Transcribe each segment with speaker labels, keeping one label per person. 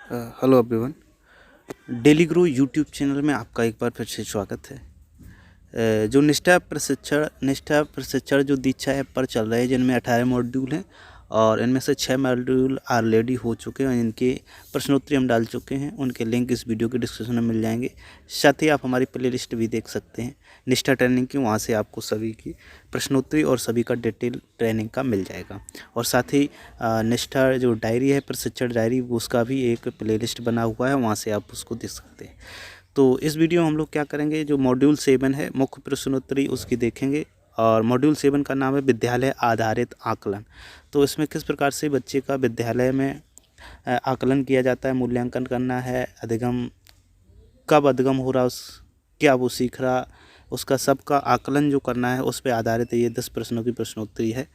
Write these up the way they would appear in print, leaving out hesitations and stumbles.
Speaker 1: Hello everyone. Daily grow YouTube channel में आपका एक बार फिर से स्वागत है। जो निष्ठा प्रशिक्षण जो दीक्षा ऐप पर चल रहे हैं, जिनमें 18 मॉड्यूल हैं और इनमें से 6 मॉड्यूल ऑलरेडी हो चुके हैं और इनके प्रश्नोत्तरी हम डाल चुके हैं। उनके लिंक इस वीडियो के डिस्क्रिप्शन में मिल जाएंगे। साथ ही आप हमारी प्लेलिस्ट भी देख सकते हैं निष्ठा ट्रेनिंग की, वहाँ से आपको सभी की प्रश्नोत्तरी और सभी का डिटेल ट्रेनिंग का मिल जाएगा। और साथ ही निष्ठा जो डायरी है, प्रशिक्षण डायरी, उसका भी एक प्लेलिस्ट बना हुआ है, वहाँ से आप उसको देख सकते हैं। तो इस वीडियो में हम लोग क्या करेंगे, जो मॉड्यूल 7 है मुख्य प्रश्नोत्तरी उसकी देखेंगे। और मॉड्यूल 7 का नाम है विद्यालय आधारित आकलन। तो इसमें किस प्रकार से बच्चे का विद्यालय में आकलन किया जाता है, मूल्यांकन करना है, अधिगम कब अधिगम हो रहा, उस क्या वो सीख रहा, उसका सबका आकलन जो करना है उस पर आधारित ये 10 प्रश्नों की प्रश्नोत्तरी है।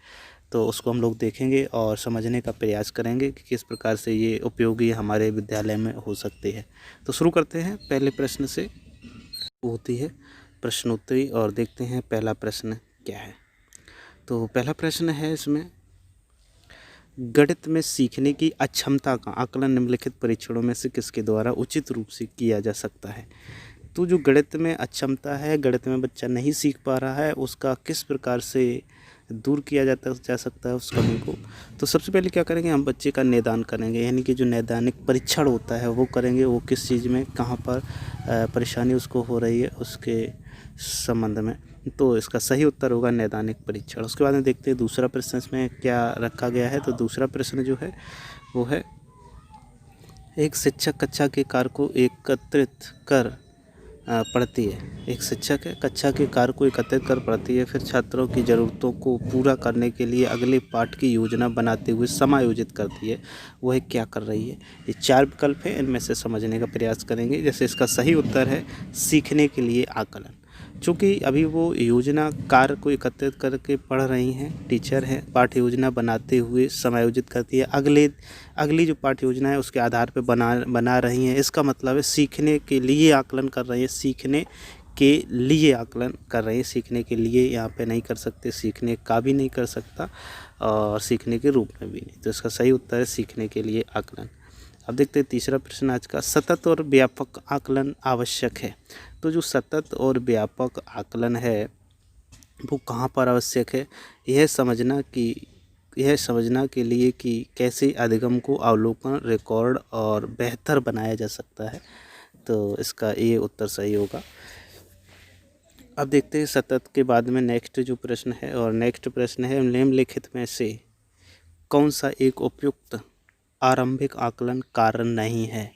Speaker 1: तो उसको हम लोग देखेंगे और समझने का प्रयास करेंगे कि किस प्रकार से ये उपयोगी हमारे विद्यालय में हो सकती है। तो शुरू करते हैं पहले प्रश्न से। होती है प्रश्नोत्तरी और देखते हैं पहला प्रश्न क्या है। तो पहला प्रश्न है इसमें, गणित में सीखने की अक्षमता का आकलन निम्नलिखित परीक्षणों में से किसके द्वारा उचित रूप से किया जा सकता है। तो जो गणित में अक्षमता है, गणित में बच्चा नहीं सीख पा रहा है, उसका किस प्रकार से दूर किया जा सकता है उस कमी को। तो सबसे पहले क्या करेंगे, हम बच्चे का निदान करेंगे, यानी कि जो नैदानिक परीक्षण होता है वो करेंगे, वो किस चीज़ में कहाँ पर परेशानी उसको हो रही है उसके संबंध में। तो इसका सही उत्तर होगा नैदानिक परीक्षण। उसके बाद में देखते हैं दूसरा प्रश्न इसमें क्या रखा गया है। तो दूसरा प्रश्न जो है वो है, एक शिक्षक कक्षा के कार्य को एकत्रित कर पढ़ती है। एक शिक्षक है, कक्षा के कार्य को एकत्रित कर पढ़ती है, फिर छात्रों की ज़रूरतों को पूरा करने के लिए अगले पाठ की योजना बनाते हुए समायोजित करती है। वह क्या कर रही है। ये 4 विकल्प हैं, इनमें से समझने का प्रयास करेंगे। जैसे इसका सही उत्तर है सीखने के लिए आकलन। चूँकि अभी वो योजना कार्य को एकत्रित करके पढ़ रही हैं, टीचर हैं, पाठ्य योजना बनाते हुए समायोजित करती है, अगली जो पाठ्य योजना है उसके आधार पर बना रही हैं। इसका मतलब है सीखने के लिए आकलन कर रही है, सीखने के लिए आकलन कर रही है। सीखने के लिए यहाँ पे नहीं कर सकते, सीखने का भी नहीं कर सकता और सीखने के रूप में भी नहीं। तो इसका सही उत्तर है सीखने के लिए आकलन। अब देखते हैं तीसरा प्रश्न आज का, सतत और व्यापक आकलन आवश्यक है। तो जो सतत और व्यापक आकलन है वो कहाँ पर आवश्यक है, यह समझना के लिए कि कैसे अधिगम को अवलोकन, रिकॉर्ड और बेहतर बनाया जा सकता है। तो इसका ये उत्तर सही होगा। अब देखते हैं सतत के बाद में नेक्स्ट जो प्रश्न है, और नेक्स्ट प्रश्न है, निम्नलिखित में से कौन सा एक उपयुक्त आरंभिक आकलन कारण नहीं है।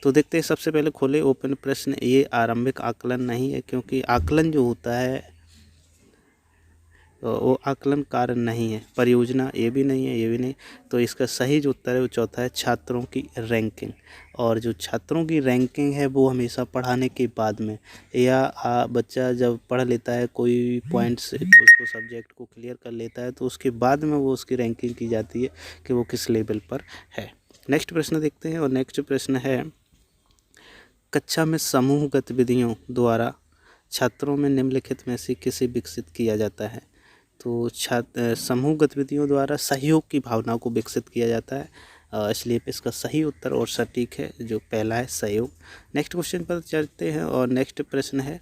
Speaker 1: तो देखते हैं सबसे पहले खोले ओपन प्रश्न, ये आरंभिक आकलन नहीं है, क्योंकि आकलन जो होता है तो वो आकलन कारण नहीं है। परियोजना ये भी नहीं है, ये भी नहीं। तो इसका सही जो उत्तर है वो चौथा है, छात्रों की रैंकिंग। और जो छात्रों की रैंकिंग है वो हमेशा पढ़ाने के बाद में, या बच्चा जब पढ़ लेता है कोई पॉइंट से, उसको सब्जेक्ट को क्लियर कर लेता है, तो उसके बाद में वो उसकी रैंकिंग की जाती है कि वो किस लेवल पर है। नेक्स्ट प्रश्न देखते हैं, और नेक्स्ट प्रश्न है, कक्षा में समूह गतिविधियों द्वारा छात्रों में निम्नलिखित में से किसे विकसित किया जाता है। तो समूह गतिविधियों द्वारा सहयोग की भावना को विकसित किया जाता है, इसलिए इसका सही उत्तर और सटीक है जो पहला है, सहयोग। नेक्स्ट क्वेश्चन पर चलते हैं, और नेक्स्ट प्रश्न है,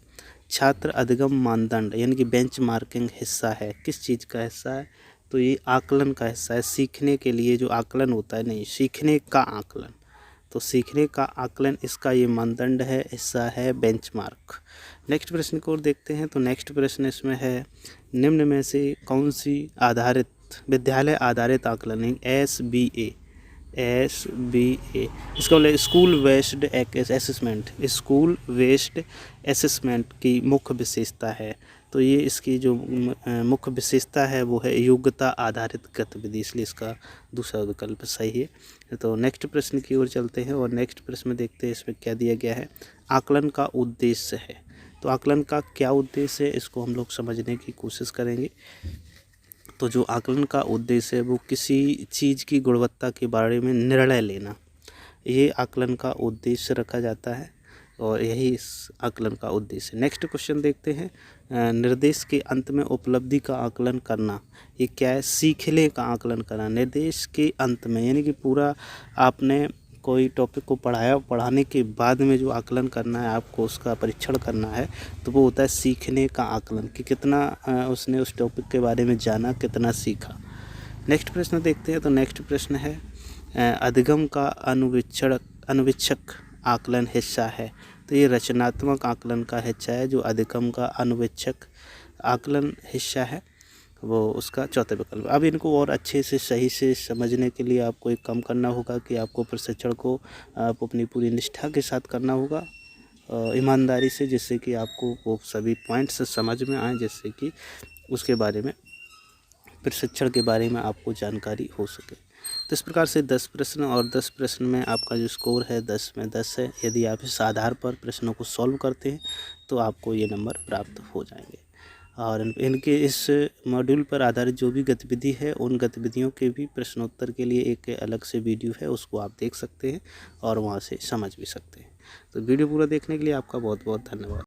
Speaker 1: छात्र अधिगम मानदंड यानी कि बेंच मार्किंग हिस्सा है, किस चीज़ का हिस्सा है। तो ये आकलन का हिस्सा है। सीखने के लिए जो आकलन होता है, नहीं, सीखने का आकलन। तो सीखने का आकलन इसका ये मानदंड है, हिस्सा है बेंचमार्क। नेक्स्ट प्रश्न को और देखते हैं। तो नेक्स्ट प्रश्न इसमें है, निम्न में से कौन सी विद्यालय आधारित आकलन, SBA इसका मतलब स्कूल वेस्ड एसेसमेंट की मुख्य विशेषता है। तो ये इसकी जो मुख्य विशेषता है वो है योग्यता आधारित गतिविधि, इसलिए इसका दूसरा विकल्प सही है। तो नेक्स्ट प्रश्न की ओर चलते हैं, और नेक्स्ट प्रश्न में देखते हैं इसमें क्या दिया गया है, आकलन का उद्देश्य है। तो आकलन का क्या उद्देश्य है, इसको हम लोग समझने की कोशिश करेंगे। तो जो आकलन का उद्देश्य है वो किसी चीज़ की गुणवत्ता के बारे में निर्णय लेना, ये आकलन का उद्देश्य रखा जाता है, और यही इस आकलन का उद्देश्य है। नेक्स्ट क्वेश्चन देखते हैं, निर्देश के अंत में उपलब्धि का आकलन करना, ये क्या है, सीखने का आकलन करना। निर्देश के अंत में यानी कि पूरा आपने कोई टॉपिक को पढ़ाने के बाद में जो आकलन करना है आपको, उसका परीक्षण करना है, तो वो होता है सीखने का आकलन, कि कितना उसने उस टॉपिक के बारे में जाना, कितना सीखा। नेक्स्ट प्रश्न देखते हैं। तो नेक्स्ट प्रश्न है अधिगम का अनुवीक्षक आकलन हिस्सा है। तो ये रचनात्मक आकलन का हिस्सा है। जो अधिगम का अनुवीक्षक आकलन हिस्सा है वो उसका चौथा विकल्प। अब इनको और अच्छे से सही से समझने के लिए आपको एक काम करना होगा कि आपको प्रशिक्षण को आप अपनी पूरी निष्ठा के साथ करना होगा, ईमानदारी से, जिससे कि आपको वो सभी पॉइंट्स समझ में आए, जिससे कि उसके बारे में, प्रशिक्षण के बारे में आपको जानकारी हो सके। तो इस प्रकार से 10 प्रश्न, और 10 प्रश्न में आपका जो स्कोर है 10 में 10 है। यदि आप इस आधार पर प्रश्नों को सॉल्व करते हैं तो आपको ये नंबर प्राप्त हो जाएंगे। और इनके इस मॉड्यूल पर आधारित जो भी गतिविधि है, उन गतिविधियों के भी प्रश्नोत्तर के लिए एक अलग से वीडियो है, उसको आप देख सकते हैं और वहाँ से समझ भी सकते हैं। तो वीडियो पूरा देखने के लिए आपका बहुत बहुत धन्यवाद।